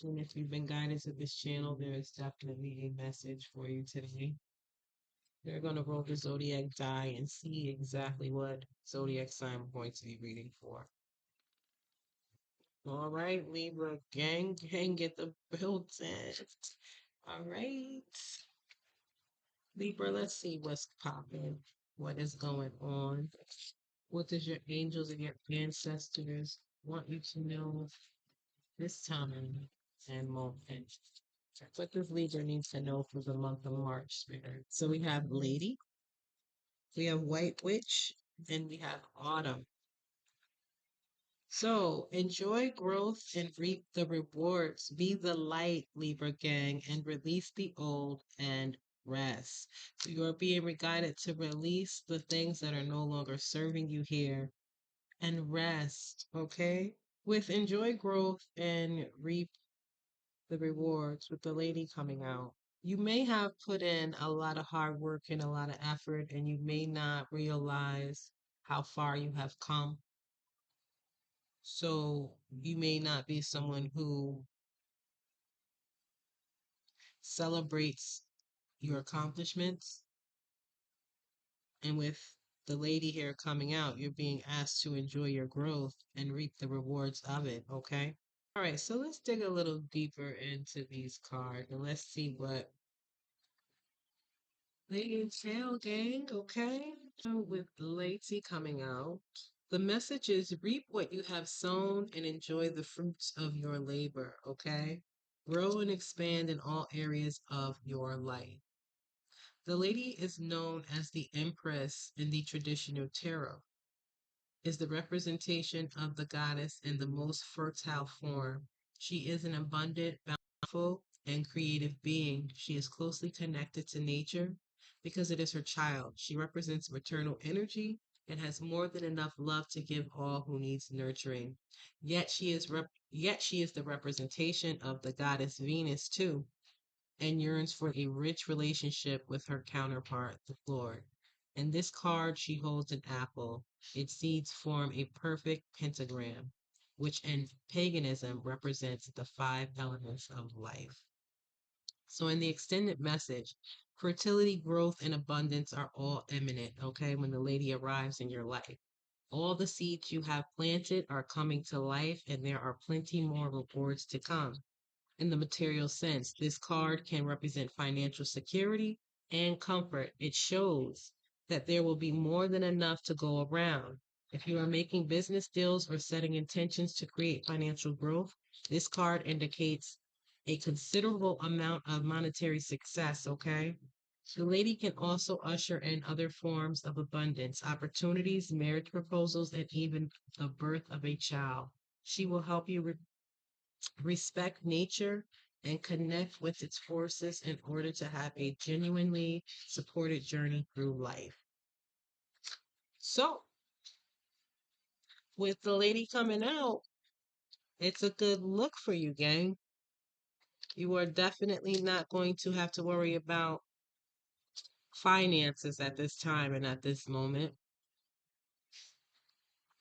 intuition. If you've been guided to this channel, there is definitely a message for you today. You're going to roll the zodiac die and see exactly what zodiac sign we're going to be reading for. All right, Libra gang, get the built in. All right, Libra, let's see what's popping. What is going on? What does your angels and your ancestors want you to know this time and moment? What does Libra need to know for the month of March, Spirit? So we have Lady, we have White Witch, and we have Autumn. So enjoy growth and reap the rewards. Be the light, Libra gang, and release the old and rest. So you are being guided to release the things that are no longer serving you here and rest, okay? With enjoy growth and reap the rewards with the lady coming out. You may have put in a lot of hard work and a lot of effort, and you may not realize how far you have come. So you may not be someone who celebrates your accomplishments. And with the lady here coming out, you're being asked to enjoy your growth and reap the rewards of it, okay? All right, so let's dig a little deeper into these cards and let's see what they entail, gang, okay? So with Lacey coming out, the message is reap what you have sown and enjoy the fruits of your labor, okay? Grow and expand in all areas of your life. The lady is known as the Empress in the traditional tarot, is the representation of the goddess in the most fertile form. She is an abundant, bountiful, and creative being. She is closely connected to nature because it is her child. She represents maternal energy and has more than enough love to give all who needs nurturing. Yet she is the representation of the goddess Venus too, and yearns for a rich relationship with her counterpart, the Lord. In this card, she holds an apple. Its seeds form a perfect pentagram, which in paganism represents the five elements of life. So, in the extended message, fertility, growth, and abundance are all imminent, okay, when the lady arrives in your life. All the seeds you have planted are coming to life, and there are plenty more rewards to come. In the material sense, this card can represent financial security and comfort. It shows that there will be more than enough to go around. If you are making business deals or setting intentions to create financial growth, this card indicates a considerable amount of monetary success, okay? The lady can also usher in other forms of abundance, opportunities, marriage proposals, and even the birth of a child. She will help you respect nature, and connect with its forces in order to have a genuinely supported journey through life. So, with the lady coming out, it's a good look for you, gang. You are definitely not going to have to worry about finances at this time and at this moment.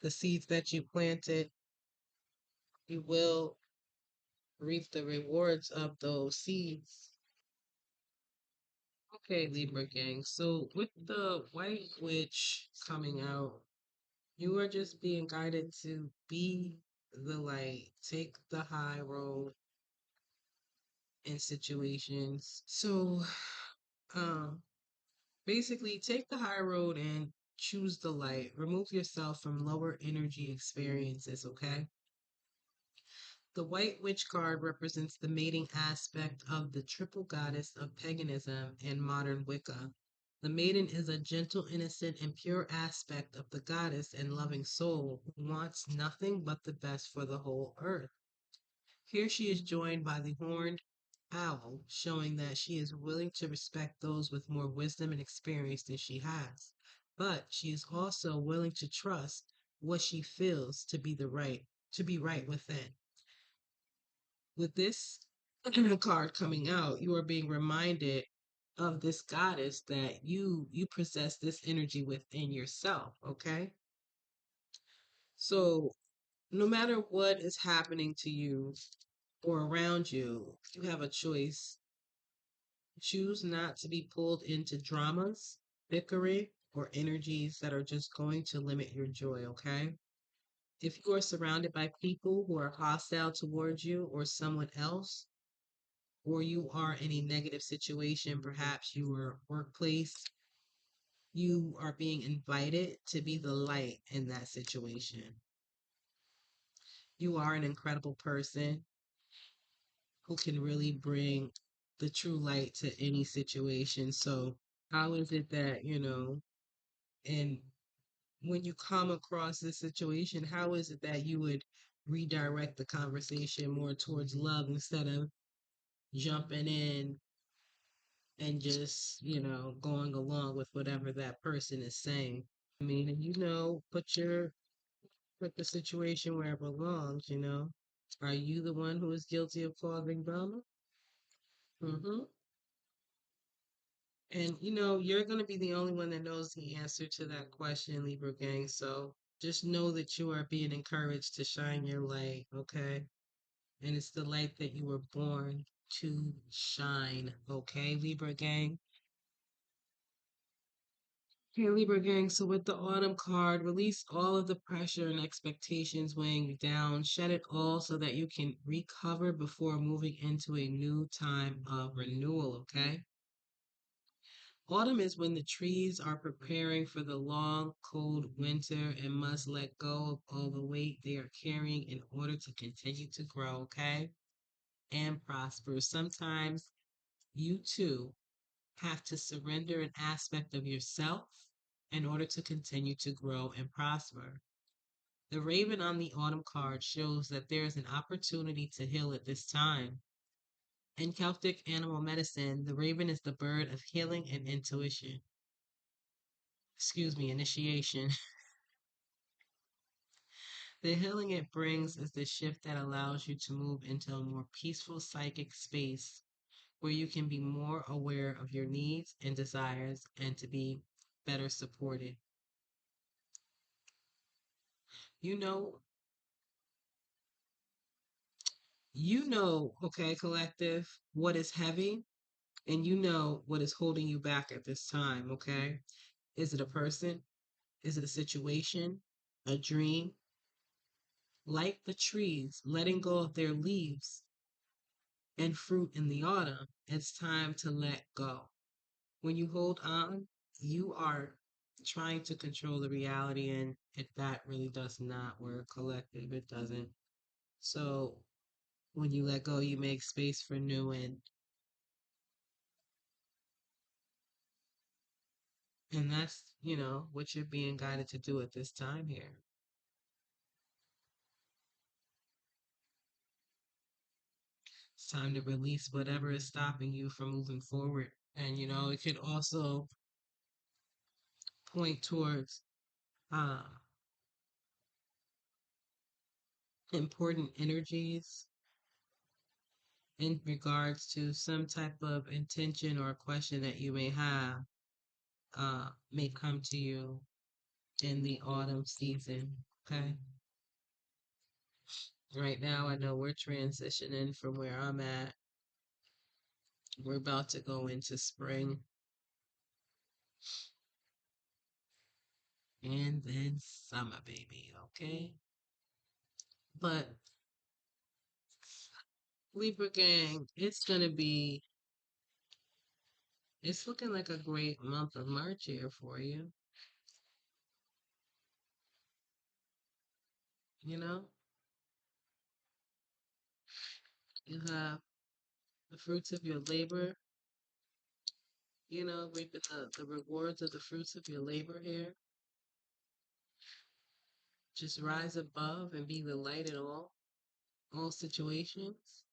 The seeds that you planted, you will reap the rewards of those seeds. Okay, Libra gang. So with the White Witch coming out, you are just being guided to be the light, take the high road in situations. So, um, basically, take the high road and choose the light. Remove yourself from lower energy experiences, okay? The White Witch card represents the mating aspect of the triple goddess of paganism and modern Wicca. The maiden is a gentle, innocent, and pure aspect of the goddess and loving soul who wants nothing but the best for the whole earth. Here she is joined by the horned owl, showing that she is willing to respect those with more wisdom and experience than she has. But she is also willing to trust what she feels to be right within. With this card coming out, you are being reminded of this goddess that you possess this energy within yourself, okay? So no matter what is happening to you, or around you, you have a choice. Choose not to be pulled into dramas, bickering, or energies that are just going to limit your joy, okay? If you are surrounded by people who are hostile towards you or someone else, or you are in a negative situation, perhaps your workplace, you are being invited to be the light in that situation. You are an incredible person who can really bring the true light to any situation. So, how is it that, and when you come across this situation, how is it that you would redirect the conversation more towards love instead of jumping in and just, going along with whatever that person is saying? I mean, and put the situation where it belongs. Are you the one who is guilty of causing drama? Mm-hmm. And you're going to be the only one that knows the answer to that question, Libra gang. So just know that you are being encouraged to shine your light, okay? And it's the light that you were born to shine, okay, Libra gang? Okay, Libra gang. So with the autumn card, release all of the pressure and expectations weighing you down. Shed it all so that you can recover before moving into a new time of renewal, okay? Autumn is when the trees are preparing for the long, cold winter and must let go of all the weight they are carrying in order to continue to grow, okay? And prosper. Sometimes you too have to surrender an aspect of yourself in order to continue to grow and prosper. The raven on the autumn card shows that there is an opportunity to heal at this time. In Celtic animal medicine, the raven is the bird of healing and intuition. Excuse me, initiation. The healing it brings is the shift that allows you to move into a more peaceful psychic space where you can be more aware of your needs and desires and to be better supported. You know, okay, collective, what is heavy, and you know what is holding you back at this time, okay? Is it a person? Is it a situation? A dream? Like the trees, letting go of their leaves and fruit in the autumn, it's time to let go. When you hold on, you are trying to control the reality, and that really does not work, collective. It doesn't. So when you let go, you make space for new, and that's what you're being guided to do at this time here. It's time to release whatever is stopping you from moving forward. And it could also point towards uh, important energies in regards to some type of intention or question that you may have may come to you in the autumn season. Okay. Right now, I know we're transitioning from where I'm at. We're about to go into spring and then summer, baby. Okay. But Libra gang, it's looking like a great month of March here for you. You know, you have the fruits of your labor, reaping the rewards of the fruits of your labor here. Just rise above and be the light in all situations,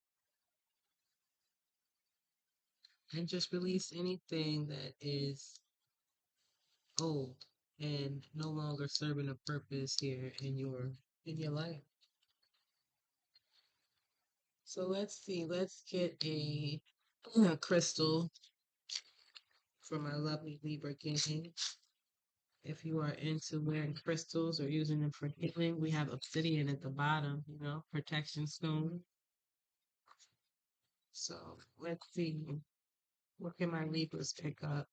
and just release anything that is old and no longer serving a purpose here in your life. So let's see, let's get a crystal for my lovely Libra King. If you are into wearing crystals or using them for healing, we have obsidian at the bottom, protection stone. So let's see. What can my Libras pick up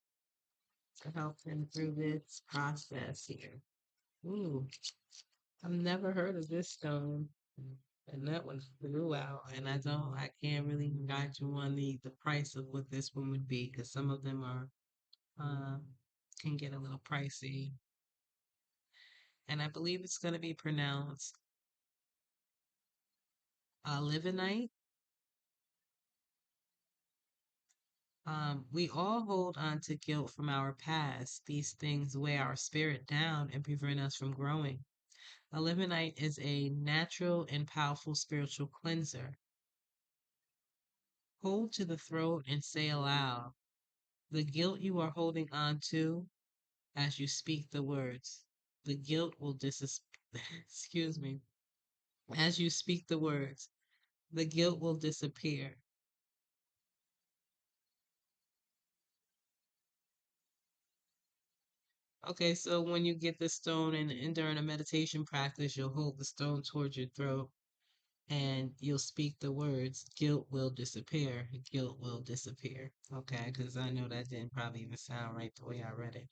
to help them through this process here? Ooh, I've never heard of this stone. And that one flew out, and I can't really guide you on the price of what this one would be, because some of them are, um, can get a little pricey. And I believe it's going to be pronounced Livanite. We all hold on to guilt from our past. These things weigh our spirit down and prevent us from growing. A limonite is a natural and powerful spiritual cleanser. Hold to the throat and say aloud the guilt you are holding on to as you speak the words. The guilt will excuse me. As you speak the words, the guilt will disappear. Okay, so when you get the stone and during a meditation practice, you'll hold the stone towards your throat and you'll speak the words, guilt will disappear, guilt will disappear. Okay, because I know that didn't probably even sound right the way I read it.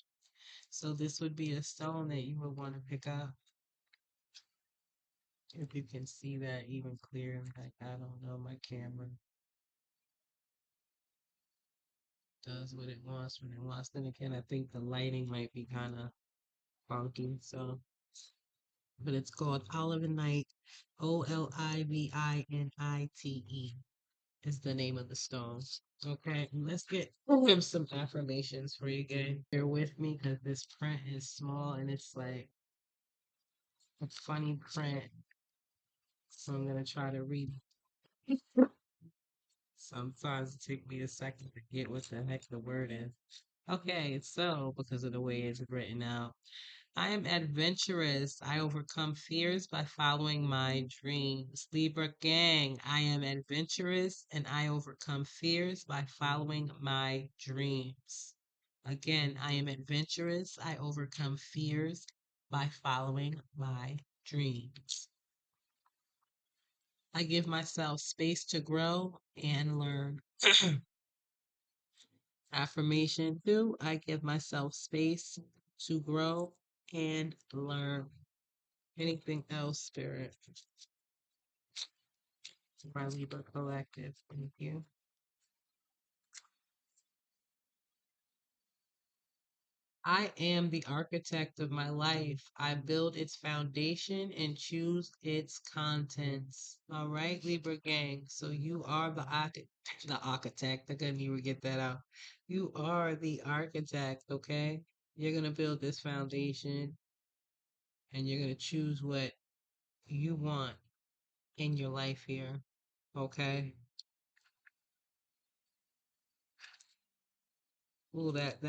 So this would be a stone that you would want to pick up if you can see that even clearly. Like, I don't know, my camera does what it wants when it wants. Then again, I think the lighting might be kind of funky. So, but it's called Olivinite, Olivinite is the name of the stone. Okay, and let's get some affirmations for you again. Bear with me because this print is small and it's like a funny print. So I'm gonna try to read. Sometimes it takes me a second to get what the heck the word is. Okay, so because of the way it's written out. I am adventurous. I overcome fears by following my dreams. Libra gang, I am adventurous and I overcome fears by following my dreams. Again, I am adventurous. I overcome fears by following my dreams. I give myself space to grow and learn. Affirmation 2, I give myself space to grow and learn. Anything else, Spirit? My Libra Collective. Thank you. I am the architect of my life. I build its foundation and choose its contents. All right, Libra gang. So you are the architect. I couldn't even get that out. You are the architect, okay? You're gonna build this foundation and you're gonna choose what you want in your life here. Okay? Ooh, that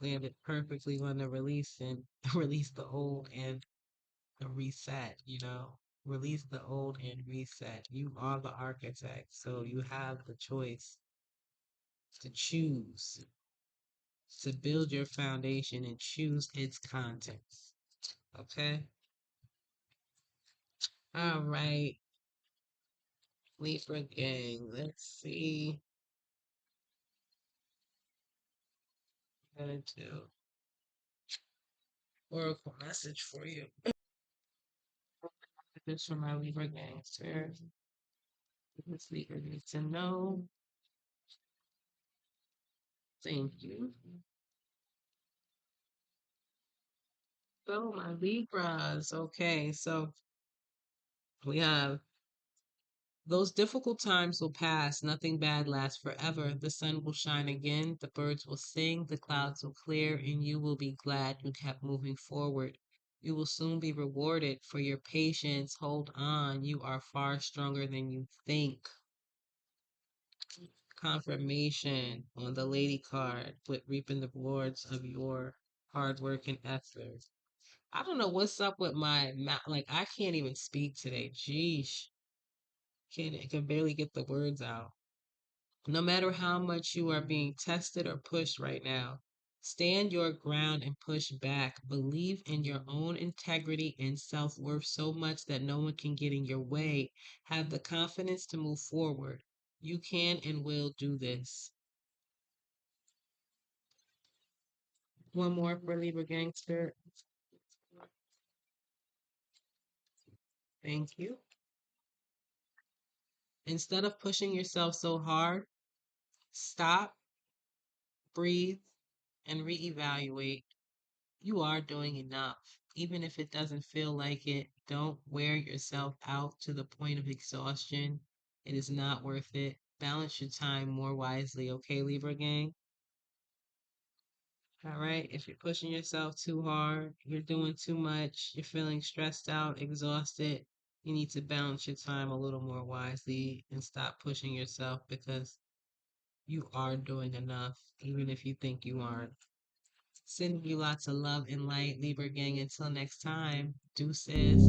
landed perfectly on the release and release the old and the reset. Release the old and reset. You are the architect, so you have the choice to choose to build your foundation and choose its contents. Okay? All right, Libra gang. Let's see. I'm gonna do oracle message for you. This for my Libra gang. Sir, this Libra needs to know. Thank you. So my Libras. Okay, so we have those difficult times will pass. Nothing bad lasts forever. The sun will shine again. The birds will sing. The clouds will clear, and you will be glad you kept moving forward. You will soon be rewarded for your patience. Hold on. You are far stronger than you think. Confirmation on the lady card with reaping the rewards of your hard work and effort. I don't know what's up with my mouth. Like, I can't even speak today. Jeez. Can barely get the words out. No matter how much you are being tested or pushed right now, Stand your ground and push back. Believe in your own integrity and self worth so much that no one can get in your way. Have the confidence to move forward. You can and will do this. One more for Libra Gangster. Thank you. Instead of pushing yourself so hard, stop, breathe, and reevaluate. You are doing enough. Even if it doesn't feel like it, don't wear yourself out to the point of exhaustion. It is not worth it. Balance your time more wisely, okay, Libra gang? All right. If you're pushing yourself too hard, you're doing too much, you're feeling stressed out, exhausted, you need to balance your time a little more wisely and stop pushing yourself because you are doing enough, even if you think you aren't. Sending you lots of love and light, Libra gang. Until next time, deuces.